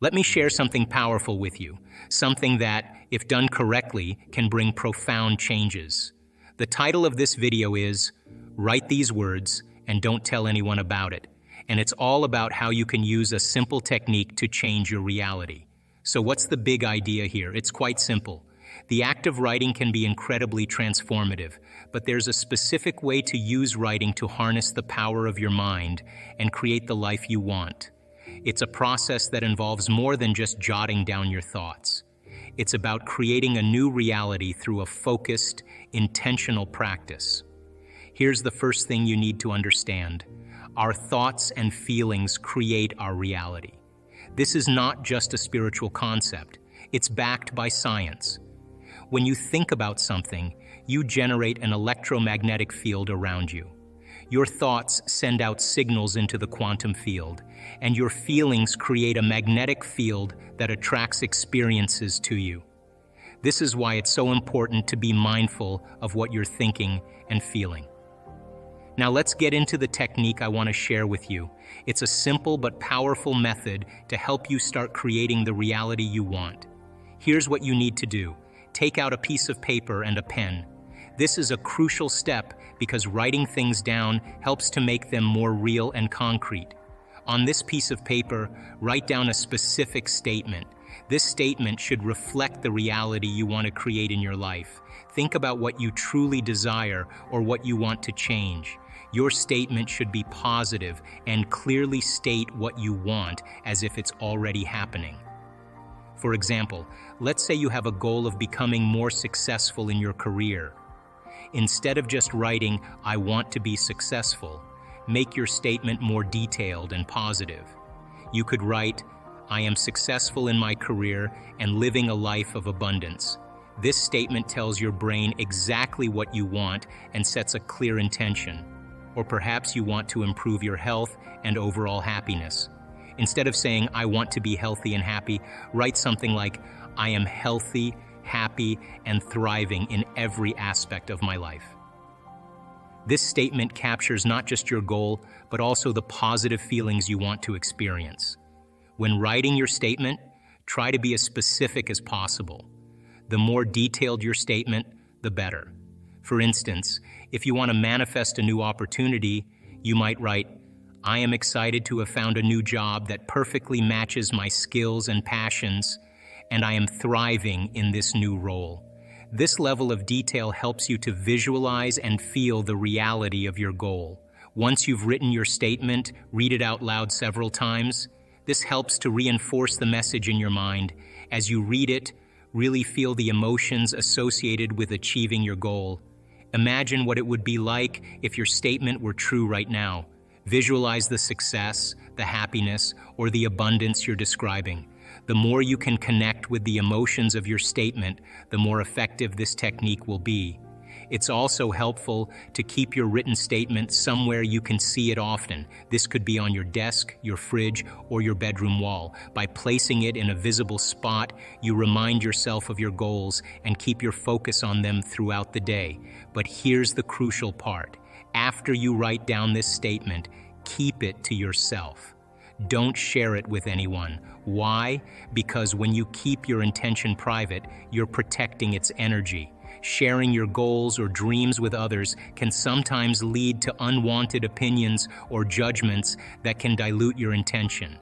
Let me share something powerful with you, something that, if done correctly, can bring profound changes. The title of this video is, Write These Words and Don't Tell Anyone About It. And it's all about how you can use a simple technique to change your reality. So what's the big idea here? It's quite simple. The act of writing can be incredibly transformative, but there's a specific way to use writing to harness the power of your mind and create the life you want. It's a process that involves more than just jotting down your thoughts. It's about creating a new reality through a focused, intentional practice. Here's the first thing you need to understand. Our thoughts and feelings create our reality. This is not just a spiritual concept. It's backed by science. When you think about something, you generate an electromagnetic field around you. Your thoughts send out signals into the quantum field, and your feelings create a magnetic field that attracts experiences to you. This is why it's so important to be mindful of what you're thinking and feeling. Now let's get into the technique I want to share with you. It's a simple but powerful method to help you start creating the reality you want. Here's what you need to do. Take out a piece of paper and a pen. This is a crucial step because writing things down helps to make them more real and concrete. On this piece of paper, write down a specific statement. This statement should reflect the reality you want to create in your life. Think about what you truly desire or what you want to change. Your statement should be positive and clearly state what you want as if it's already happening. For example, let's say you have a goal of becoming more successful in your career. Instead of just writing, "I want to be successful," make your statement more detailed and positive. You could write, "I am successful in my career and living a life of abundance." This statement tells your brain exactly what you want and sets a clear intention. Or perhaps you want to improve your health and overall happiness. Instead of saying, "I want to be healthy and happy," write something like, "I am healthy, happy, and thriving in every aspect of my life." This statement captures not just your goal, but also the positive feelings you want to experience. When writing your statement, try to be as specific as possible. The more detailed your statement, the better. For instance, if you want to manifest a new opportunity, you might write, "I am excited to have found a new job that perfectly matches my skills and passions, and I am thriving in this new role." This level of detail helps you to visualize and feel the reality of your goal. Once you've written your statement, read it out loud several times. This helps to reinforce the message in your mind. As you read it, really feel the emotions associated with achieving your goal. Imagine what it would be like if your statement were true right now. Visualize the success, the happiness, or the abundance you're describing. The more you can connect with the emotions of your statement, the more effective this technique will be. It's also helpful to keep your written statement somewhere you can see it often. This could be on your desk, your fridge, or your bedroom wall. By placing it in a visible spot, you remind yourself of your goals and keep your focus on them throughout the day. But here's the crucial part. After you write down this statement, keep it to yourself. Don't share it with anyone. Why? Because when you keep your intention private, you're protecting its energy. Sharing your goals or dreams with others can sometimes lead to unwanted opinions or judgments that can dilute your intention.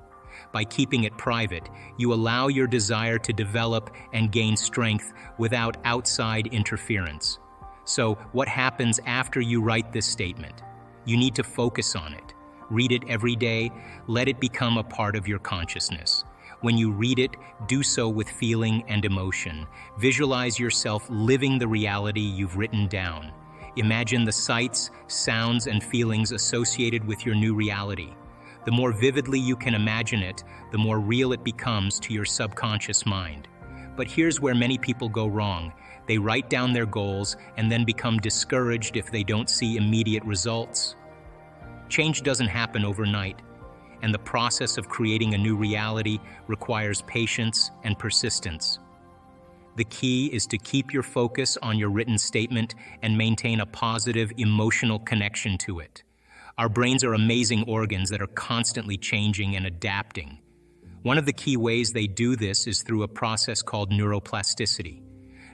By keeping it private, you allow your desire to develop and gain strength without outside interference. So, what happens after you write this statement? You need to focus on it. Read it every day. Let it become a part of your consciousness. When you read it, do so with feeling and emotion. Visualize yourself living the reality you've written down. Imagine the sights, sounds, and feelings associated with your new reality. The more vividly you can imagine it, the more real it becomes to your subconscious mind. But here's where many people go wrong. They write down their goals and then become discouraged if they don't see immediate results. Change doesn't happen overnight, and the process of creating a new reality requires patience and persistence. The key is to keep your focus on your written statement and maintain a positive emotional connection to it. Our brains are amazing organs that are constantly changing and adapting. One of the key ways they do this is through a process called neuroplasticity.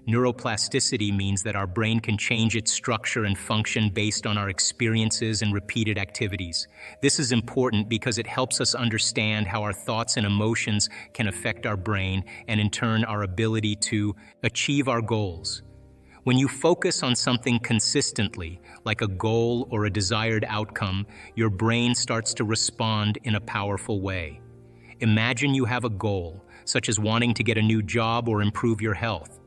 Neuroplasticity means that our brain can change its structure and function based on our experiences and repeated activities. This is important because it helps us understand how our thoughts and emotions can affect our brain and, in turn, our ability to achieve our goals. When you focus on something consistently, like a goal or a desired outcome, your brain starts to respond in a powerful way. Imagine you have a goal, such as wanting to get a new job or improve your health.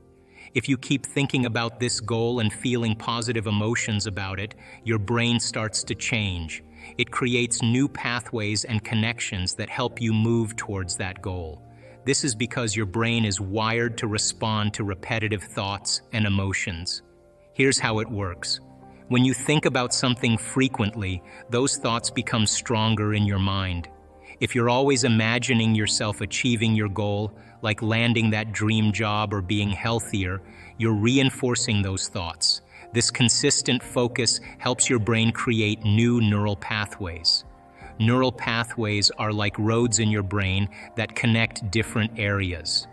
If you keep thinking about this goal and feeling positive emotions about it, your brain starts to change. It creates new pathways and connections that help you move towards that goal. This is because your brain is wired to respond to repetitive thoughts and emotions. Here's how it works. When you think about something frequently, those thoughts become stronger in your mind. If you're always imagining yourself achieving your goal, like landing that dream job or being healthier, you're reinforcing those thoughts. This consistent focus helps your brain create new neural pathways. Neural pathways are like roads in your brain that connect different areas.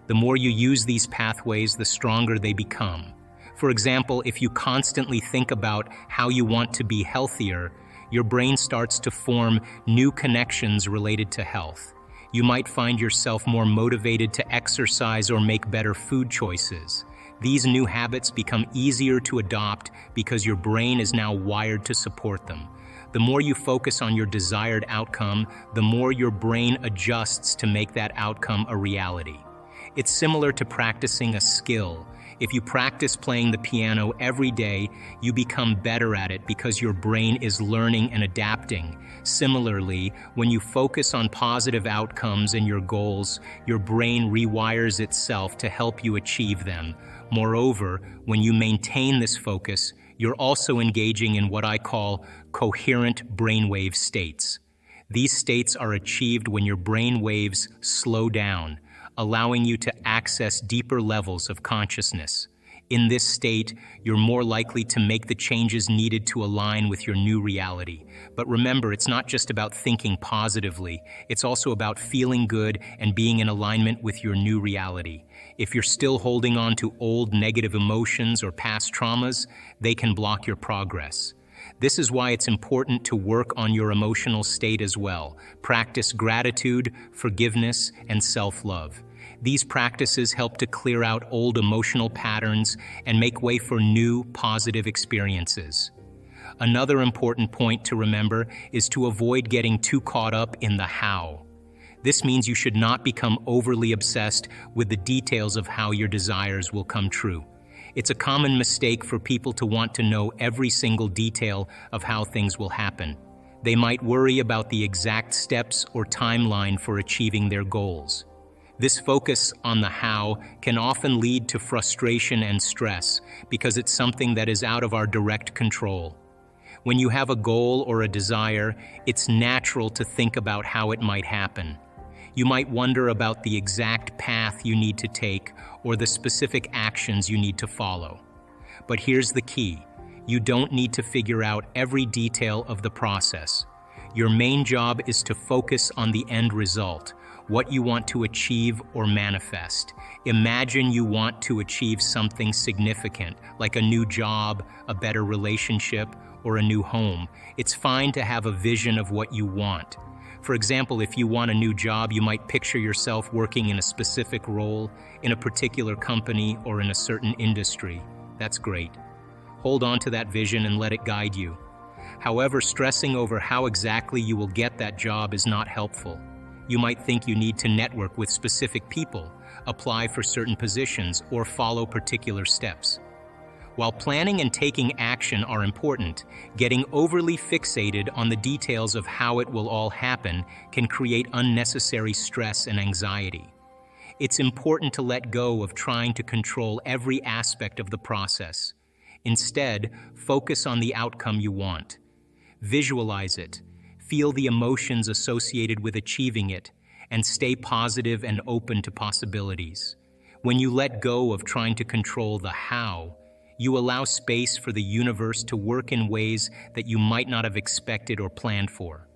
The more you use these pathways, the stronger they become. For example, if you constantly think about how you want to be healthier, your brain starts to form new connections related to health. You might find yourself more motivated to exercise or make better food choices. These new habits become easier to adopt because your brain is now wired to support them. The more you focus on your desired outcome, the more your brain adjusts to make that outcome a reality. It's similar to practicing a skill. If you practice playing the piano every day, you become better at it because your brain is learning and adapting. Similarly, when you focus on positive outcomes and your goals, your brain rewires itself to help you achieve them. Moreover, when you maintain this focus, you're also engaging in what I call coherent brainwave states. These states are achieved when your brain waves slow down, allowing you to access deeper levels of consciousness. In this state, you're more likely to make the changes needed to align with your new reality. But remember, it's not just about thinking positively, it's also about feeling good and being in alignment with your new reality. If you're still holding on to old negative emotions or past traumas, they can block your progress. This is why it's important to work on your emotional state as well. Practice gratitude, forgiveness, and self-love. These practices help to clear out old emotional patterns and make way for new, positive experiences. Another important point to remember is to avoid getting too caught up in the how. This means you should not become overly obsessed with the details of how your desires will come true. It's a common mistake for people to want to know every single detail of how things will happen. They might worry about the exact steps or timeline for achieving their goals. This focus on the how can often lead to frustration and stress because it's something that is out of our direct control. When you have a goal or a desire, it's natural to think about how it might happen. You might wonder about the exact path you need to take or the specific actions you need to follow. But here's the key. You don't need to figure out every detail of the process. Your main job is to focus on the end result, what you want to achieve or manifest. Imagine you want to achieve something significant, like a new job, a better relationship, or a new home. It's fine to have a vision of what you want. For example, if you want a new job, you might picture yourself working in a specific role, in a particular company, or in a certain industry. That's great. Hold on to that vision and let it guide you. However, stressing over how exactly you will get that job is not helpful. You might think you need to network with specific people, apply for certain positions, or follow particular steps. While planning and taking action are important, getting overly fixated on the details of how it will all happen can create unnecessary stress and anxiety. It's important to let go of trying to control every aspect of the process. Instead, focus on the outcome you want. Visualize it, feel the emotions associated with achieving it, and stay positive and open to possibilities. When you let go of trying to control the how, you allow space for the universe to work in ways that you might not have expected or planned for.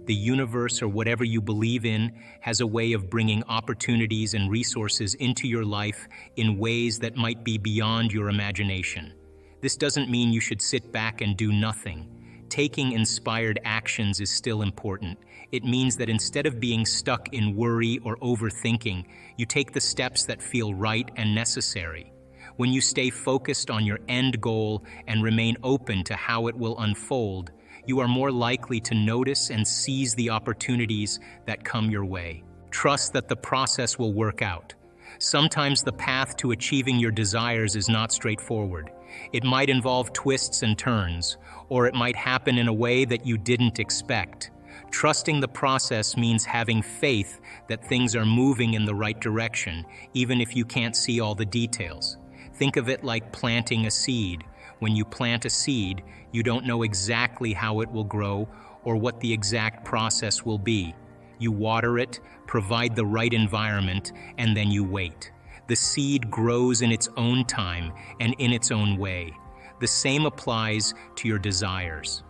The universe, or whatever you believe in, has a way of bringing opportunities and resources into your life in ways that might be beyond your imagination. This doesn't mean you should sit back and do nothing. Taking inspired actions is still important. It means that instead of being stuck in worry or overthinking, you take the steps that feel right and necessary. When you stay focused on your end goal and remain open to how it will unfold, you are more likely to notice and seize the opportunities that come your way. Trust that the process will work out. Sometimes the path to achieving your desires is not straightforward. It might involve twists and turns, or it might happen in a way that you didn't expect. Trusting the process means having faith that things are moving in the right direction, even if you can't see all the details. Think of it like planting a seed. When you plant a seed, you don't know exactly how it will grow or what the exact process will be. You water it, provide the right environment, and then you wait. The seed grows in its own time and in its own way. The same applies to your desires.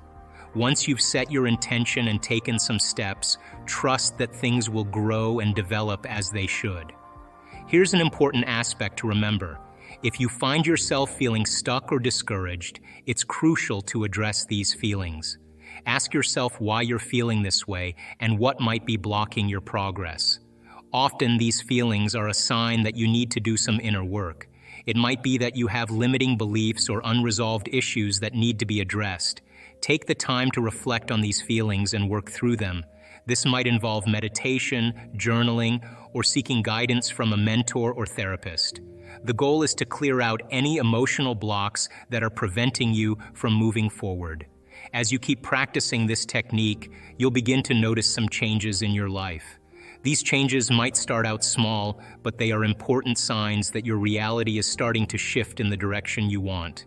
Once you've set your intention and taken some steps, trust that things will grow and develop as they should. Here's an important aspect to remember. If you find yourself feeling stuck or discouraged, it's crucial to address these feelings. Ask yourself why you're feeling this way and what might be blocking your progress. Often these feelings are a sign that you need to do some inner work. It might be that you have limiting beliefs or unresolved issues that need to be addressed. Take the time to reflect on these feelings and work through them. This might involve meditation, journaling, or seeking guidance from a mentor or therapist. The goal is to clear out any emotional blocks that are preventing you from moving forward. As you keep practicing this technique, you'll begin to notice some changes in your life. These changes might start out small, but they are important signs that your reality is starting to shift in the direction you want.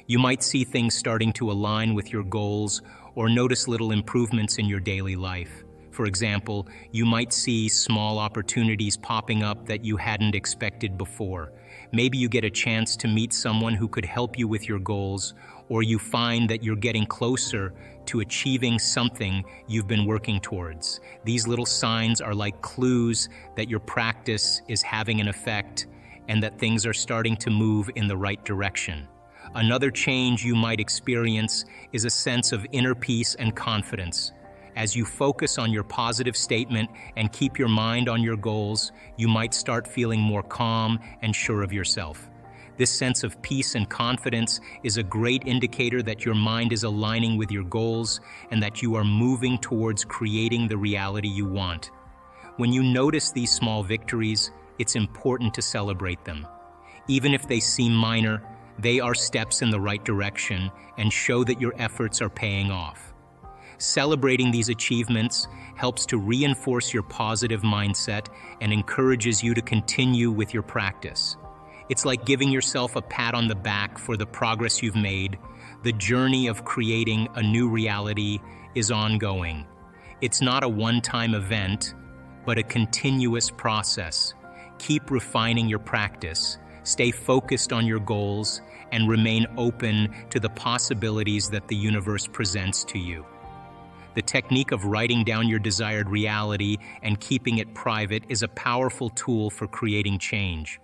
You might see things starting to align with your goals or notice little improvements in your daily life. For example, you might see small opportunities popping up that you hadn't expected before. Maybe you get a chance to meet someone who could help you with your goals, or you find that you're getting closer to achieving something you've been working towards. These little signs are like clues that your practice is having an effect and that things are starting to move in the right direction. Another change you might experience is a sense of inner peace and confidence. As you focus on your positive statement and keep your mind on your goals, you might start feeling more calm and sure of yourself. This sense of peace and confidence is a great indicator that your mind is aligning with your goals and that you are moving towards creating the reality you want. When you notice these small victories, it's important to celebrate them. Even if they seem minor, they are steps in the right direction and show that your efforts are paying off. Celebrating these achievements helps to reinforce your positive mindset and encourages you to continue with your practice. It's like giving yourself a pat on the back for the progress you've made. The journey of creating a new reality is ongoing. It's not a one-time event, but a continuous process. Keep refining your practice, stay focused on your goals, and remain open to the possibilities that the universe presents to you. The technique of writing down your desired reality and keeping it private is a powerful tool for creating change.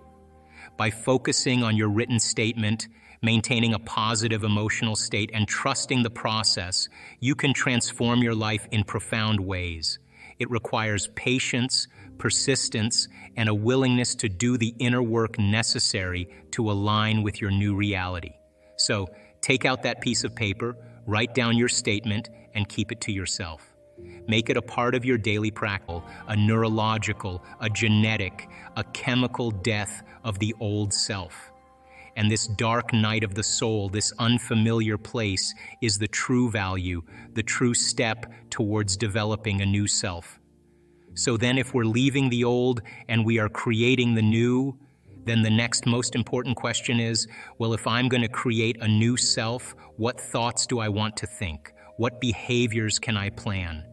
By focusing on your written statement, maintaining a positive emotional state, and trusting the process, you can transform your life in profound ways. It requires patience, persistence, and a willingness to do the inner work necessary to align with your new reality. So, take out that piece of paper, write down your statement, and keep it to yourself. Make it a part of your daily practice, a neurological, a genetic, a chemical death of the old self. And this dark night of the soul, this unfamiliar place, is the true value, the true step towards developing a new self. So then if we're leaving the old and we are creating the new, then the next most important question is, well, if I'm going to create a new self, what thoughts do I want to think? What behaviors can I plan?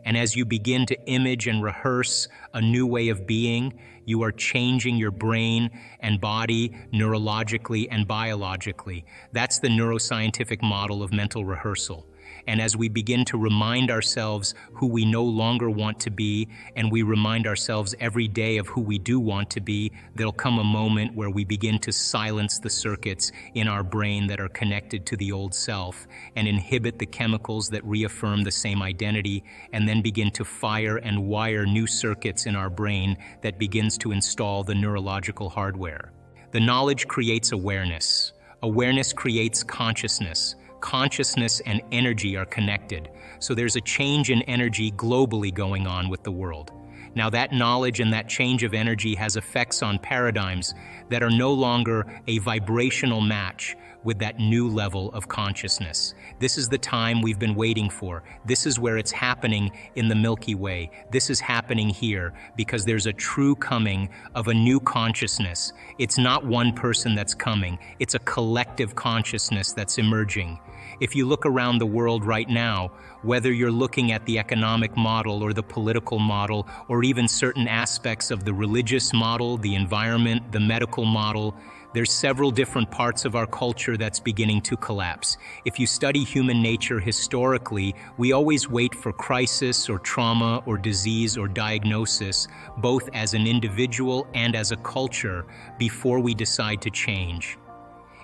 And as you begin to image and rehearse a new way of being, you are changing your brain and body neurologically and biologically. That's the neuroscientific model of mental rehearsal. And as we begin to remind ourselves who we no longer want to be, and we remind ourselves every day of who we do want to be, there'll come a moment where we begin to silence the circuits in our brain that are connected to the old self and inhibit the chemicals that reaffirm the same identity, and then begin to fire and wire new circuits in our brain that begins to install the neurological hardware. The knowledge creates awareness. Awareness creates consciousness. Consciousness and energy are connected, so there's a change in energy globally going on with the world. Now that knowledge and that change of energy has effects on paradigms that are no longer a vibrational match with that new level of consciousness. This is the time we've been waiting for. This is where it's happening in the Milky Way. This is happening here because there's a true coming of a new consciousness. It's not one person that's coming. It's a collective consciousness that's emerging. If you look around the world right now, whether you're looking at the economic model or the political model, or even certain aspects of the religious model, the environment, the medical model, there's several different parts of our culture that's beginning to collapse. If you study human nature historically, we always wait for crisis or trauma or disease or diagnosis, both as an individual and as a culture, before we decide to change.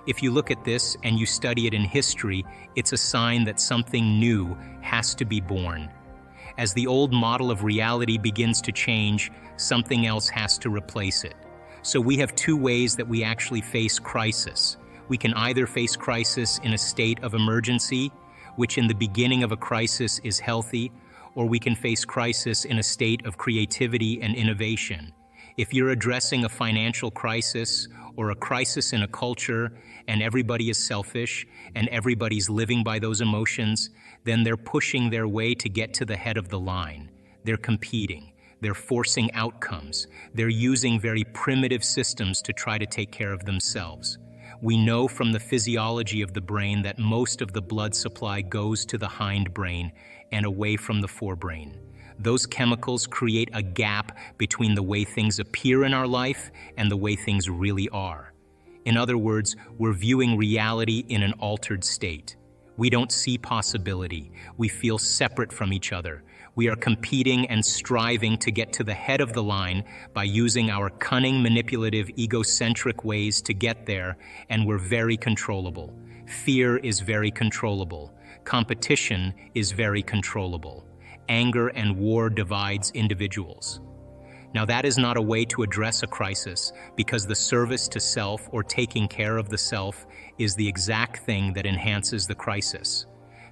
If you look at this and you study it in history, it's a sign that something new has to be born. As the old model of reality begins to change, something else has to replace it. So we have two ways that we actually face crisis. We can either face crisis in a state of emergency, which in the beginning of a crisis is healthy, or we can face crisis in a state of creativity and innovation. If you're addressing a financial crisis or a crisis in a culture and everybody is selfish and everybody's living by those emotions, then they're pushing their way to get to the head of the line. They're competing. They're forcing outcomes. They're using very primitive systems to try to take care of themselves. We know from the physiology of the brain that most of the blood supply goes to the hindbrain and away from the forebrain. Those chemicals create a gap between the way things appear in our life and the way things really are. In other words, we're viewing reality in an altered state. We don't see possibility. We feel separate from each other. We are competing and striving to get to the head of the line by using our cunning, manipulative, egocentric ways to get there, and we're very controllable. Fear is very controllable. Competition is very controllable. Anger and war divides individuals. Now that is not a way to address a crisis, because the service to self or taking care of the self is the exact thing that enhances the crisis.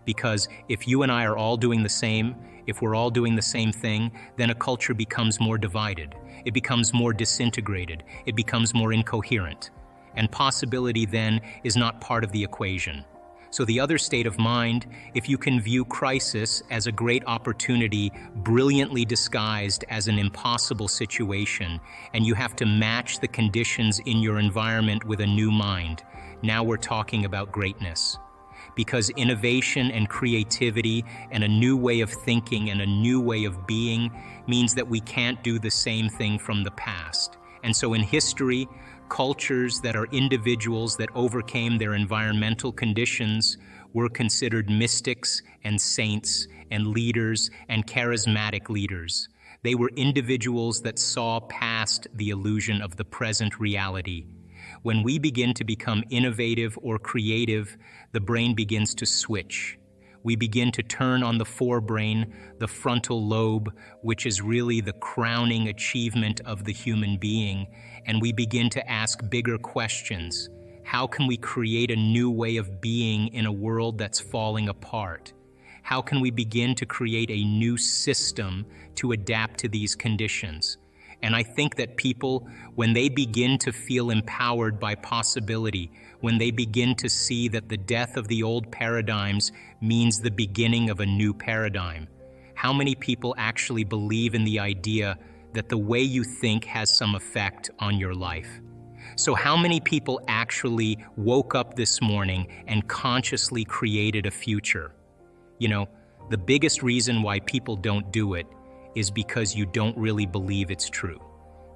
Because if you and I are all doing the same, if we're all doing the same thing, then a culture becomes more divided. It becomes more disintegrated. It becomes more incoherent. And possibility then is not part of the equation. So the other state of mind, if you can view crisis as a great opportunity brilliantly disguised as an impossible situation, and you have to match the conditions in your environment with a new mind, now we're talking about greatness. Because innovation and creativity and a new way of thinking and a new way of being means that we can't do the same thing from the past. And so in history, cultures that are individuals that overcame their environmental conditions were considered mystics and saints and leaders and charismatic leaders. They were individuals that saw past the illusion of the present reality. When we begin to become innovative or creative, the brain begins to switch. We begin to turn on the forebrain, the frontal lobe, which is really the crowning achievement of the human being, and we begin to ask bigger questions. How can we create a new way of being in a world that's falling apart? How can we begin to create a new system to adapt to these conditions? And I think that people, when they begin to feel empowered by possibility, when they begin to see that the death of the old paradigms means the beginning of a new paradigm, how many people actually believe in the idea that the way you think has some effect on your life? So how many people actually woke up this morning and consciously created a future? You know, the biggest reason why people don't do it is because you don't really believe it's true.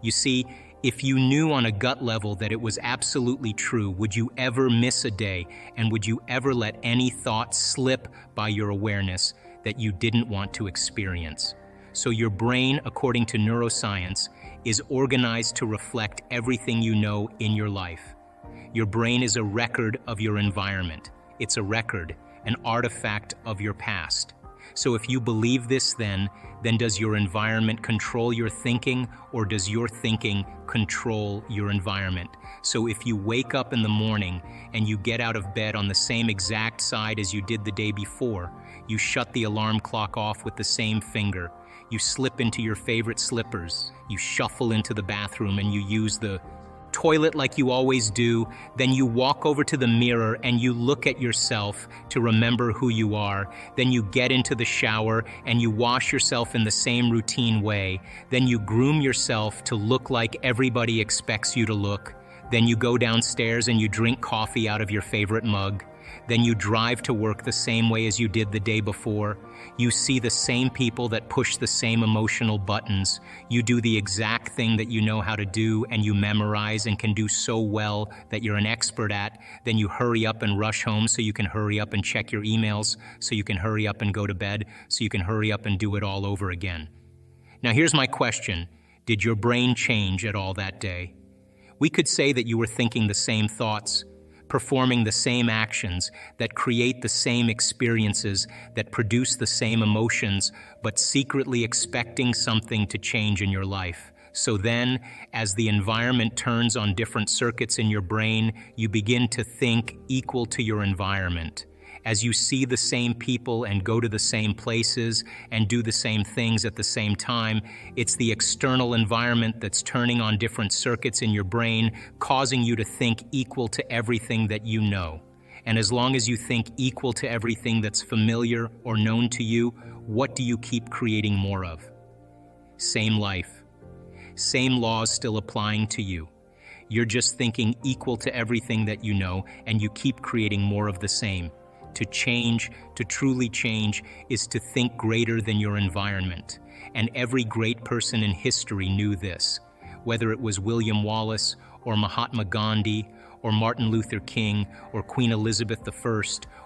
You see, If you knew on a gut level that it was absolutely true, would you ever miss a day, and would you ever let any thought slip by your awareness that you didn't want to experience? So your brain, according to neuroscience, is organized to reflect everything you know in your life. Your brain is a record of your environment. It's a record, an artifact of your past. So if you believe this, then does your environment control your thinking, or does your thinking control your environment? So if you wake up in the morning and you get out of bed on the same exact side as you did the day before, you shut the alarm clock off with the same finger, you slip into your favorite slippers, you shuffle into the bathroom and you use the toilet like you always do, then you walk over to the mirror and you look at yourself to remember who you are, then you get into the shower and you wash yourself in the same routine way, then you groom yourself to look like everybody expects you to look, then you go downstairs and you drink coffee out of your favorite mug, then you drive to work the same way as you did the day before. You see the same people that push the same emotional buttons. You do the exact thing that you know how to do and you memorize and can do so well that you're an expert at. Then you hurry up and rush home so you can hurry up and check your emails, so you can hurry up and go to bed, so you can hurry up and do it all over again. Now here's my question. Did your brain change at all that day? We could say that you were thinking the same thoughts, performing the same actions that create the same experiences, that produce the same emotions, but secretly expecting something to change in your life. So then, as the environment turns on different circuits in your brain, you begin to think equal to your environment. As you see the same people and go to the same places and do the same things at the same time, it's the external environment that's turning on different circuits in your brain, causing you to think equal to everything that you know. And as long as you think equal to everything that's familiar or known to you, what do you keep creating more of? Same life. Same laws still applying to you. You're just thinking equal to everything that you know, and you keep creating more of the same. To change, to truly change, is to think greater than your environment. And every great person in history knew this. Whether it was William Wallace, or Mahatma Gandhi, or Martin Luther King, or Queen Elizabeth I,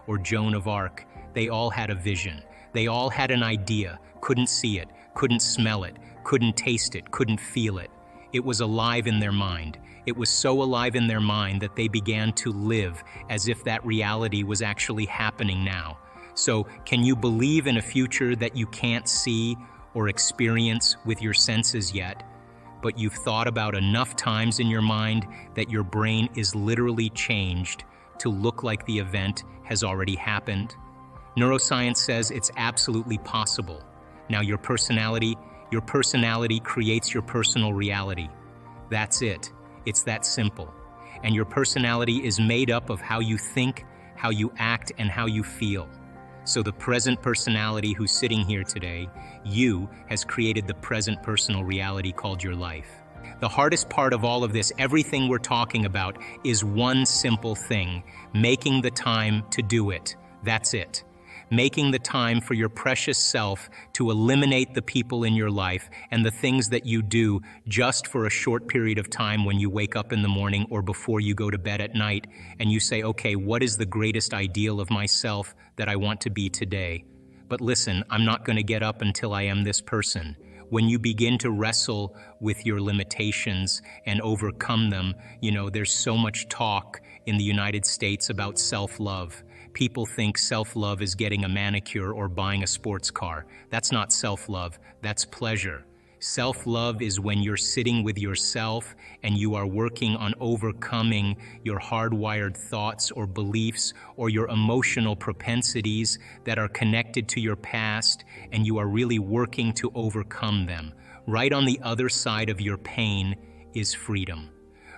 or Joan of Arc, they all had a vision. They all had an idea, couldn't see it, couldn't smell it, couldn't taste it, couldn't feel it. It was alive in their mind. It was so alive in their mind that they began to live as if that reality was actually happening now. So, can you believe in a future that you can't see or experience with your senses yet, but you've thought about enough times in your mind that your brain is literally changed to look like the event has already happened? Neuroscience says it's absolutely possible. Now, your personality creates your personal reality. That's it. It's that simple. And your personality is made up of how you think, how you act, and how you feel. So the present personality who's sitting here today, you, has created the present personal reality called your life. The hardest part of all of this, everything we're talking about, is one simple thing: making the time to do it. That's it. Making the time for your precious self to eliminate the people in your life and the things that you do just for a short period of time when you wake up in the morning or before you go to bed at night, and you say, okay, what is the greatest ideal of myself that I want to be today? But listen, I'm not going to get up until I am this person. When you begin to wrestle with your limitations and overcome them, there's so much talk in the United States about self-love. People think self-love is getting a manicure or buying a sports car. That's not self-love, that's pleasure. Self-love is when you're sitting with yourself and you are working on overcoming your hardwired thoughts or beliefs or your emotional propensities that are connected to your past, and you are really working to overcome them. Right on the other side of your pain is freedom.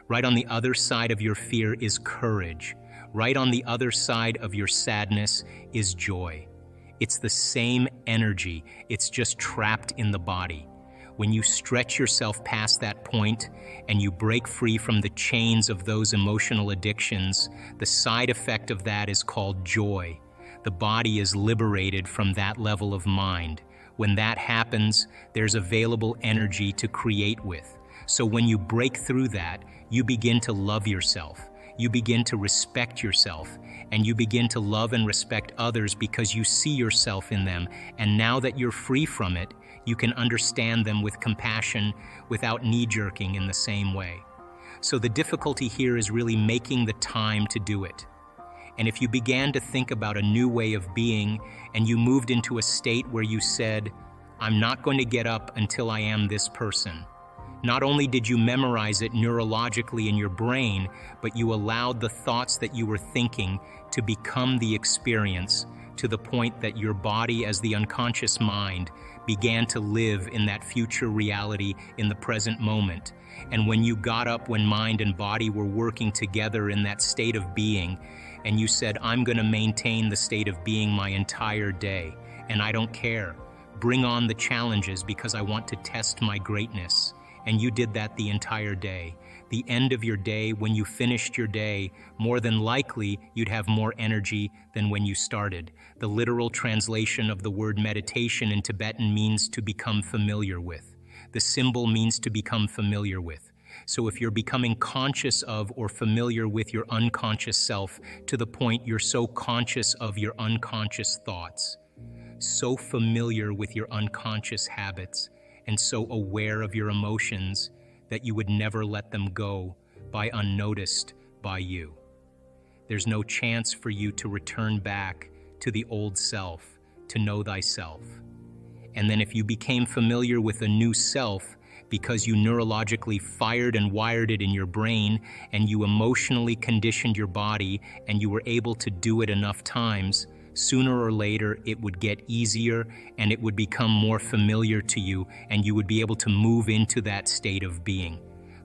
Right on the other side of your fear is courage. Right on the other side of your sadness is joy. It's the same energy, it's just trapped in the body. When you stretch yourself past that point and you break free from the chains of those emotional addictions, the side effect of that is called joy. The body is liberated from that level of mind. When that happens, there's available energy to create with. So when you break through that, you begin to love yourself. You begin to respect yourself, and you begin to love and respect others because you see yourself in them. And now that you're free from it, you can understand them with compassion without knee-jerking in the same way. So the difficulty here is really making the time to do it. And if you began to think about a new way of being and you moved into a state where you said, I'm not going to get up until I am this person. Not only did you memorize it neurologically in your brain, but you allowed the thoughts that you were thinking to become the experience, to the point that your body as the unconscious mind began to live in that future reality in the present moment. And when you got up when mind and body were working together in that state of being, and you said, I'm going to maintain the state of being my entire day, and I don't care. Bring on the challenges because I want to test my greatness. And you did that the entire day. The end of your day, when you finished your day, more than likely you'd have more energy than when you started. The literal translation of the word meditation in Tibetan means to become familiar with. The symbol means to become familiar with. So if you're becoming conscious of or familiar with your unconscious self to the point you're so conscious of your unconscious thoughts, so familiar with your unconscious habits, and so aware of your emotions that you would never let them go by unnoticed by you. There's no chance for you to return back to the old self, to know thyself. And then if you became familiar with a new self because you neurologically fired and wired it in your brain and you emotionally conditioned your body and you were able to do it enough times, sooner or later it would get easier and it would become more familiar to you and you would be able to move into that state of being.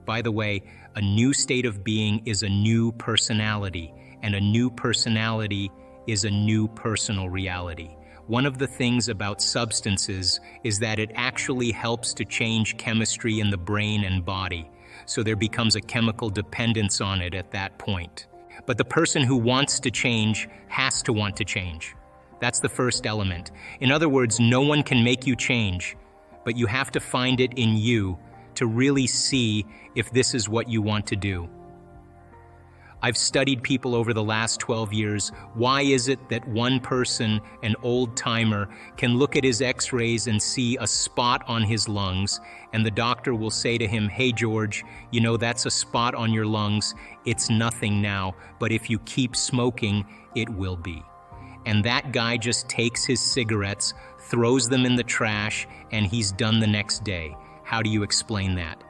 By the way, a new state of being is a new personality, and a new personality is a new personal reality. One of the things about substances is that it actually helps to change chemistry in the brain and body, so there becomes a chemical dependence on it at that point. But the person who wants to change has to want to change. That's the first element. In other words, no one can make you change, but you have to find it in you to really see if this is what you want to do. I've studied people over the last 12 years. Why is it that one person, an old-timer, can look at his x-rays and see a spot on his lungs, and the doctor will say to him, hey George, you know that's a spot on your lungs, it's nothing now, but if you keep smoking, it will be. And that guy just takes his cigarettes, throws them in the trash, and he's done the next day. How do you explain that?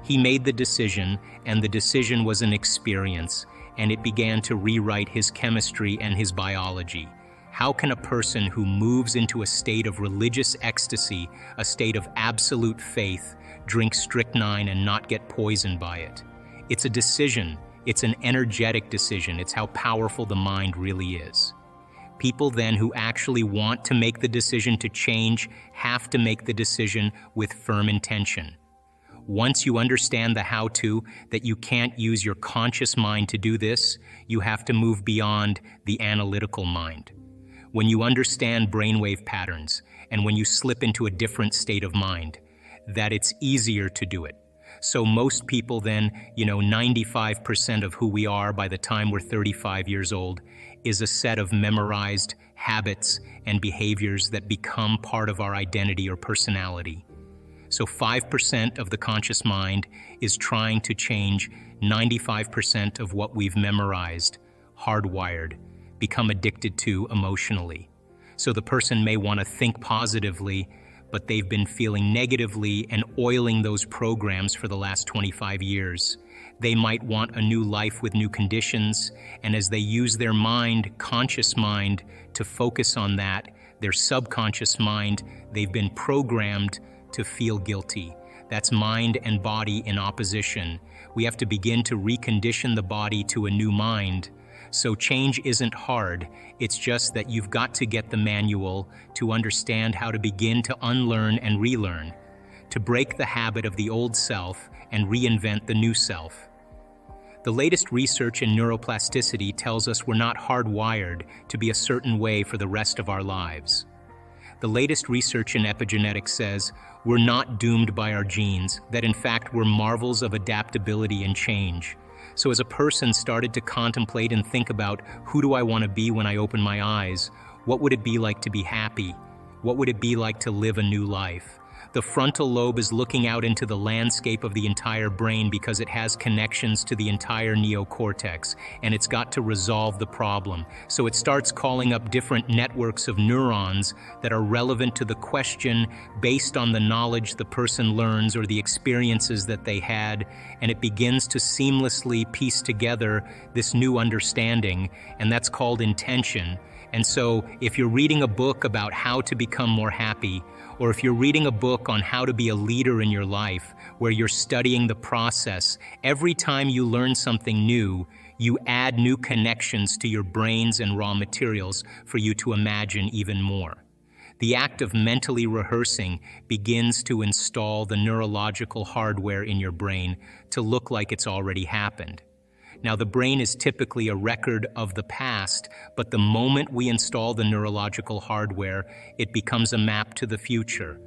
He made the decision, and the decision was an experience, and it began to rewrite his chemistry and his biology. How can a person who moves into a state of religious ecstasy, a state of absolute faith, drink strychnine and not get poisoned by it? It's a decision. It's an energetic decision. It's how powerful the mind really is. People then who actually want to make the decision to change have to make the decision with firm intention. Once you understand the how-to, that you can't use your conscious mind to do this, you have to move beyond the analytical mind. When you understand brainwave patterns, and when you slip into a different state of mind, that it's easier to do it. So most people then, 95% of who we are by the time we're 35 years old is a set of memorized habits and behaviors that become part of our identity or personality. So 5% of the conscious mind is trying to change 95% of what we've memorized, hardwired, become addicted to emotionally. So the person may want to think positively, but they've been feeling negatively and oiling those programs for the last 25 years. They might want a new life with new conditions, and as they use their mind, conscious mind, to focus on that, their subconscious mind, they've been programmed to feel guilty. That's mind and body in opposition. We have to begin to recondition the body to a new mind. So change isn't hard. It's just that you've got to get the manual to understand how to begin to unlearn and relearn, to break the habit of the old self and reinvent the new self. The latest research in neuroplasticity tells us we're not hardwired to be a certain way for the rest of our lives. The latest research in epigenetics says we're not doomed by our genes, that in fact we're marvels of adaptability and change. So as a person started to contemplate and think about, who do I want to be when I open my eyes? What would it be like to be happy? What would it be like to live a new life? The frontal lobe is looking out into the landscape of the entire brain because it has connections to the entire neocortex, and it's got to resolve the problem. So it starts calling up different networks of neurons that are relevant to the question based on the knowledge the person learns or the experiences that they had, and it begins to seamlessly piece together this new understanding, and that's called intention. And so if you're reading a book about how to become more happy, or if you're reading a book on how to be a leader in your life, where you're studying the process, every time you learn something new, you add new connections to your brains and raw materials for you to imagine even more. The act of mentally rehearsing begins to install the neurological hardware in your brain to look like it's already happened. Now, the brain is typically a record of the past, but the moment we install the neurological hardware, it becomes a map to the future.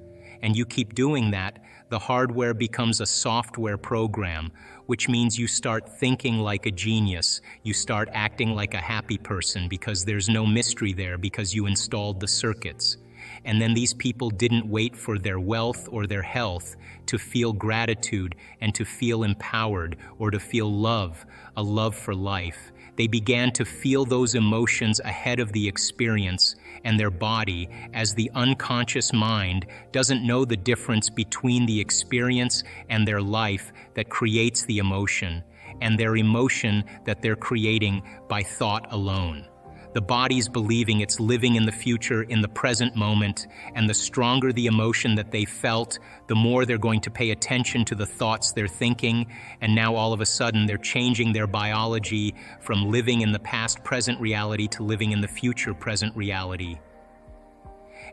And you keep doing that, the hardware becomes a software program, which means you start thinking like a genius. You start acting like a happy person because there's no mystery there because you installed the circuits. And then these people didn't wait for their wealth or their health to feel gratitude and to feel empowered or to feel love, a love for life. They began to feel those emotions ahead of the experience, and their body, as the unconscious mind, doesn't know the difference between the experience and their life that creates the emotion, and their emotion that they're creating by thought alone. The body's believing it's living in the future, in the present moment, and the stronger the emotion that they felt, the more they're going to pay attention to the thoughts they're thinking, and now all of a sudden they're changing their biology from living in the past-present reality to living in the future-present reality.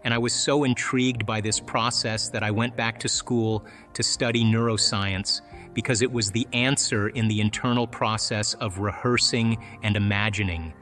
And I was so intrigued by this process that I went back to school to study neuroscience because it was the answer in the internal process of rehearsing and imagining.